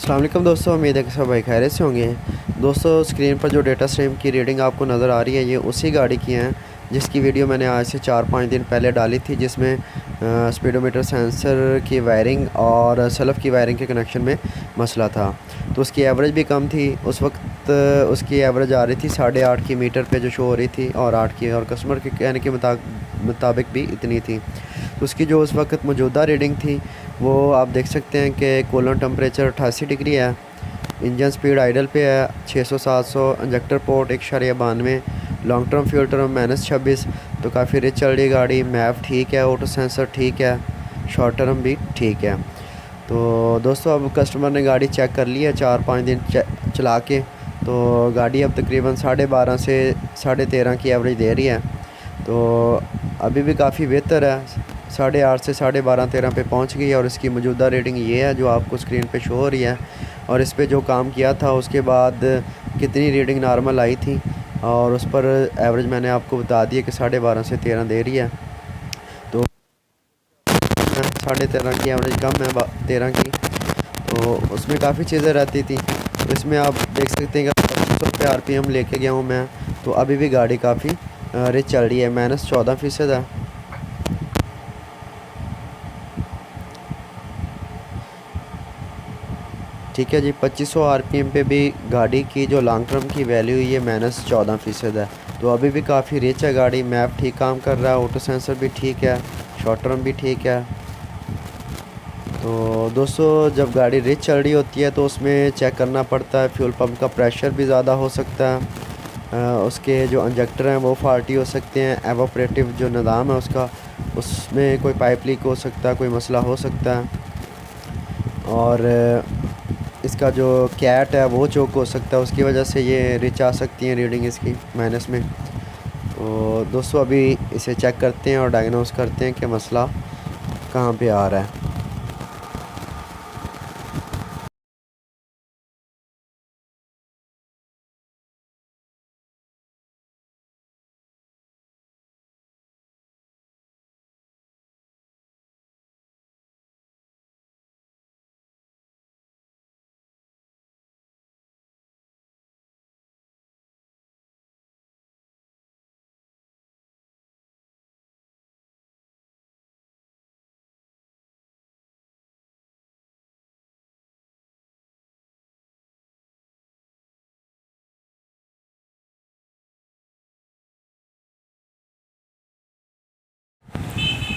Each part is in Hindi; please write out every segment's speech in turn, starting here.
अस्सलाम वालेकुम दोस्तों, उम्मीद है कि सब भाई खैरियत से होंगे। दोस्तों, स्क्रीन पर जो डेटा स्ट्रीम की रीडिंग आपको नज़र आ रही है, ये उसी गाड़ी की हैं जिसकी वीडियो मैंने आज से 4-5 दिन पहले डाली थी, जिसमें स्पीडोमीटर सेंसर की वायरिंग और सल्फ़ की वायरिंग के कनेक्शन में मसला था। तो उसकी एवरेज भी कम थी। उस वक्त उसकी एवरेज आ रही थी 8.5 की मीटर पे जो शो हो रही थी, और 8 की, और कस्टमर के कहने के मुताबिक भी इतनी थी। तो उसकी जो उस वक्त मौजूदा रीडिंग थी वो आप देख सकते हैं कि कूलेंट टेम्परेचर 88 डिग्री है, इंजन स्पीड आइडल पे है 600-700, injector port 1.92, long term fuel term -26। तो काफ़ी रिच चल रही है गाड़ी। मैप ठीक है, ऑटो सेंसर ठीक है, शॉर्ट टर्म भी ठीक है। तो दोस्तों, अब कस्टमर ने गाड़ी चेक कर ली है 4-5 दिन चला के। तो गाड़ी अब तकरीबन 12.5 से 13.5 की एवरेज दे रही है। तो अभी भी काफ़ी बेहतर है, 8.5 से 12.5-13 पे पहुंच गई है। और इसकी मौजूदा रेटिंग ये है जो आपको स्क्रीन पे शो हो रही है। और इस पे जो काम किया था उसके बाद कितनी रीडिंग नॉर्मल आई थी, और उस पर एवरेज मैंने आपको बता दी है कि 12.5 से 13 दे रही है। तो 13.5 की एवरेज कम है 13 की। तो उसमें काफ़ी चीज़ें रहती थी। तो इसमें आप देख सकते हैं कि 2500 पे RPM लेके गया हूँ मैं। तो अभी भी गाड़ी काफ़ी रिच चल रही है, -14% है। ठीक है जी, 2500 RPM पे भी गाड़ी की जो लॉन्ग टर्म की वैल्यू ये -14% है। तो अभी भी काफ़ी रिच है गाड़ी। मैप ठीक काम कर रहा है, ऑटो सेंसर भी ठीक है, शॉर्ट टर्म भी ठीक है। तो दोस्तों, जब गाड़ी रिच चल रही होती है तो उसमें चेक करना पड़ता है, फ्यूल पंप का प्रेशर भी ज़्यादा हो सकता है, उसके जो इंजेक्टर हैं वो फॉल्टी हो सकते हैं, एवोपरेटिव जो निज़ाम है उसका, उसमें कोई पाइप लीक हो सकता है, कोई मसला हो सकता है। और इसका जो कैट है वो चोक हो सकता है, उसकी वजह से ये रिच आ सकती है रीडिंग इसकी माइनस में। तो दोस्तों, अभी इसे चेक करते हैं और डायग्नोस करते हैं कि मसला कहाँ पे आ रहा है।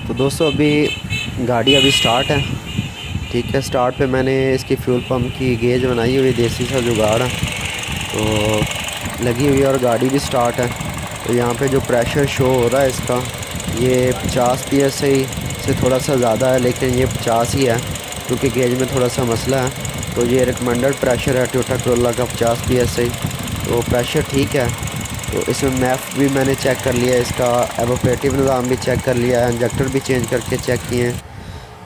तो दोस्तों, अभी गाड़ी अभी स्टार्ट है। ठीक है, स्टार्ट पे मैंने इसकी फ्यूल पंप की गेज बनाई हुई, देसी सा जुगाड़ है, तो लगी हुई है, और गाड़ी भी स्टार्ट है। तो यहाँ पे जो प्रेशर शो हो रहा है इसका, ये 50 PSI से थोड़ा सा ज़्यादा है, लेकिन ये 50 ही है क्योंकि गेज में थोड़ा सा मसला है। तो ये रिकमेंडेड प्रेशर है टोयोटा करोला का 50 PSI, तो प्रेशर ठीक है। तो इसमें मैप भी मैंने चेक कर लिया है, इसका एवोपरेटिव निज़ाम भी चेक कर लिया है, इंजेक्टर भी चेंज करके चेक किए हैं।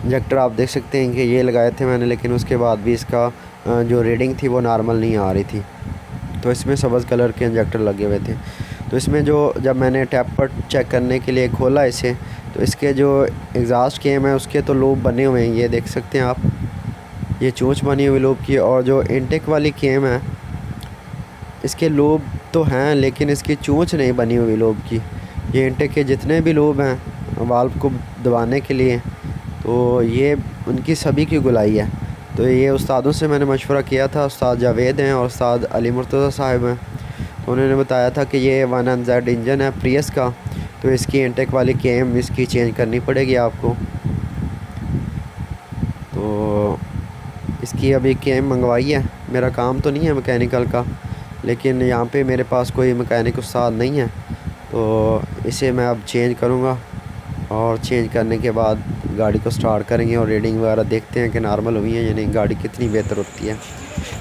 इंजेक्टर आप देख सकते हैं कि ये लगाए थे मैंने, लेकिन उसके बाद भी इसका जो रीडिंग थी वो नॉर्मल नहीं आ रही थी। तो इसमें सब्ज़ कलर के इंजेक्टर लगे हुए थे। तो इसमें जो जब मैंने टैप पर चेक करने के लिए खोला इसे, तो इसके जो एग्ज़ॉस्ट केम है उसके तो लूप बने हुए हैं, ये देख सकते हैं आप, ये चोंच बनी हुई लूप की। और जो इनटेक वाली केम है इसके लूब तो हैं, लेकिन इसकी चोंच नहीं बनी हुई लूब की। ये इनटेक के जितने भी लूब हैं वाल्व को दबाने के लिए, तो ये उनकी सभी की गुलाई है। तो ये उस्तादों से मैंने मशवरा किया था, उस्ताद जावेद हैं और उस्ताद अली मुर्तज़ा साहब हैं। तो उन्होंने बताया था कि ये 1NZ इंजन है प्रियस का, तो इसकी इनटेक वाली केम इसकी चेंज करनी पड़ेगी आपको। तो इसकी अभी केम मंगवाई है। मेरा काम तो नहीं है मैकेनिकल का, लेकिन यहाँ पे मेरे पास कोई मैकेनिक उस्ताद नहीं है, तो इसे मैं अब चेंज करूँगा। और चेंज करने के बाद गाड़ी को स्टार्ट करेंगे और रीडिंग वगैरह देखते हैं कि नॉर्मल हुई है, यानी गाड़ी कितनी बेहतर होती है।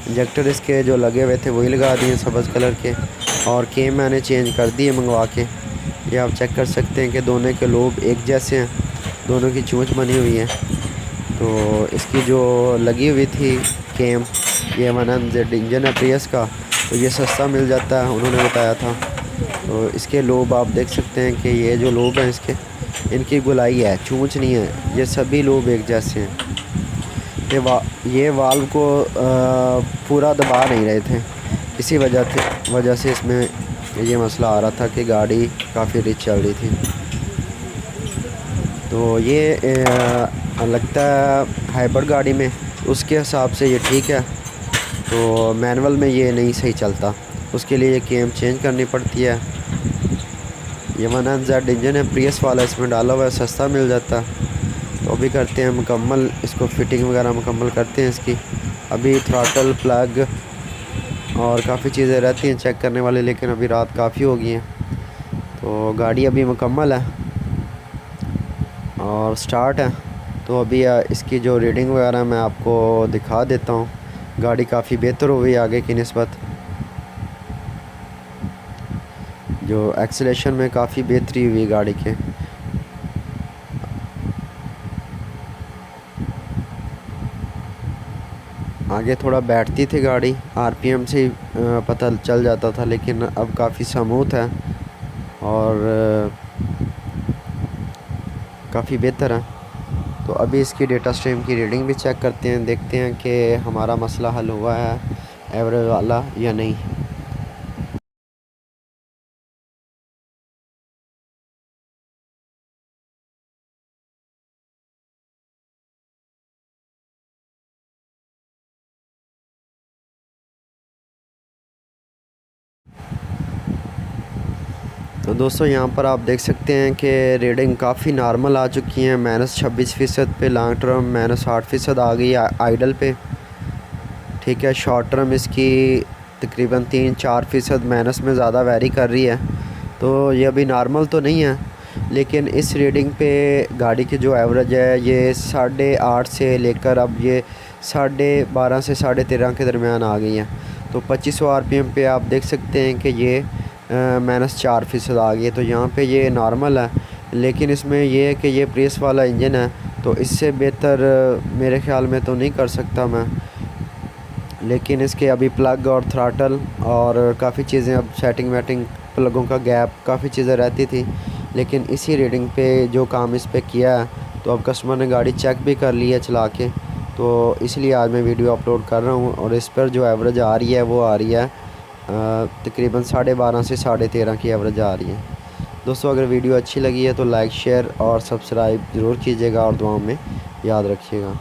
इंजेक्टर इसके जो लगे हुए थे वही लगा दिए सब्ज़ कलर के, और केम मैंने चेंज कर दिए मंगवा के। ये आप चेक कर सकते हैं कि दोनों के लोब एक जैसे हैं, दोनों की चोंच बनी हुई है। तो इसकी जो लगी हुई थी केम, ये 1NZ इंजन है प्रियस का, तो ये सस्ता मिल जाता है, उन्होंने बताया था। तो इसके लोब आप देख सकते हैं कि ये जो लोब हैं इसके, इनकी गुलाई है, चूंच नहीं है, ये सभी लोब एक जैसे हैं। ये वाल्व को पूरा दबा नहीं रहे थे, इसी वजह से इसमें ये मसला आ रहा था कि गाड़ी काफ़ी रिच चल रही थी। तो ये लगता है हाइब्रिड गाड़ी में उसके हिसाब से ये ठीक है, तो मैनुअल में ये नहीं सही चलता, उसके लिए ये केम चेंज करनी पड़ती है। ये 1NZ इंजन है, प्रियस वाला इसमें डाला हुआ है, सस्ता मिल जाता। तो अभी करते हैं मुकम्मल, इसको फिटिंग वगैरह मुकम्मल करते हैं इसकी। अभी थ्रॉटल प्लग और काफ़ी चीज़ें रहती हैं चेक करने वाले, लेकिन अभी रात काफ़ी हो गई है, तो गाड़ी अभी मुकम्मल है और स्टार्ट है। तो अभी इसकी जो रीडिंग वगैरह मैं आपको दिखा देता हूँ। गाड़ी काफ़ी बेहतर हो गई आगे की निस्बत, जो एक्सीलेशन में काफ़ी बेहतरी हुई गाड़ी के। आगे थोड़ा बैठती थी गाड़ी, आरपीएम से ही पता चल जाता था, लेकिन अब काफ़ी स्मूथ है और काफ़ी बेहतर है। तो अभी इसकी डेटा स्ट्रीम की रीडिंग भी चेक करते हैं, देखते हैं कि हमारा मसला हल हुआ है एवरेज वाला या नहीं। तो दोस्तों यहाँ पर आप देख सकते हैं कि रीडिंग काफ़ी नॉर्मल आ चुकी है, -26% पे लॉन्ग टर्म, -8% आ गई आइडल पे। ठीक है, शॉर्ट टर्म इसकी तकरीबन 3-4% माइनस में ज़्यादा वेरी कर रही है, तो ये अभी नॉर्मल तो नहीं है। लेकिन इस रीडिंग पे गाड़ी की जो एवरेज है ये 8.5 से लेकर अब ये 12.5 से 13.5 के दरमियान आ गई है। तो 2500 आरपीएम पे आप देख सकते हैं कि ये -4% आ गई है, तो यहाँ पे ये नॉर्मल है। लेकिन इसमें ये है कि ये प्रेस वाला इंजन है, तो इससे बेहतर मेरे ख़्याल में तो नहीं कर सकता मैं। लेकिन इसके अभी प्लग और थ्रॉटल और काफ़ी चीज़ें अब सेटिंग वेटिंग, प्लगों का गैप, काफ़ी चीज़ें रहती थी, लेकिन इसी रीडिंग पे जो काम इस पे किया है, तो अब कस्टमर ने गाड़ी चेक भी कर ली है चला के, तो इसलिए आज मैं वीडियो अपलोड कर रहा हूँ। और इस पर जो एवरेज आ रही है वो आ रही है तकरीबन 12.5 से 13.5 की एवरेज आ रही है। दोस्तों अगर वीडियो अच्छी लगी है तो लाइक, शेयर और सब्सक्राइब ज़रूर कीजिएगा और दुआओं में याद रखिएगा।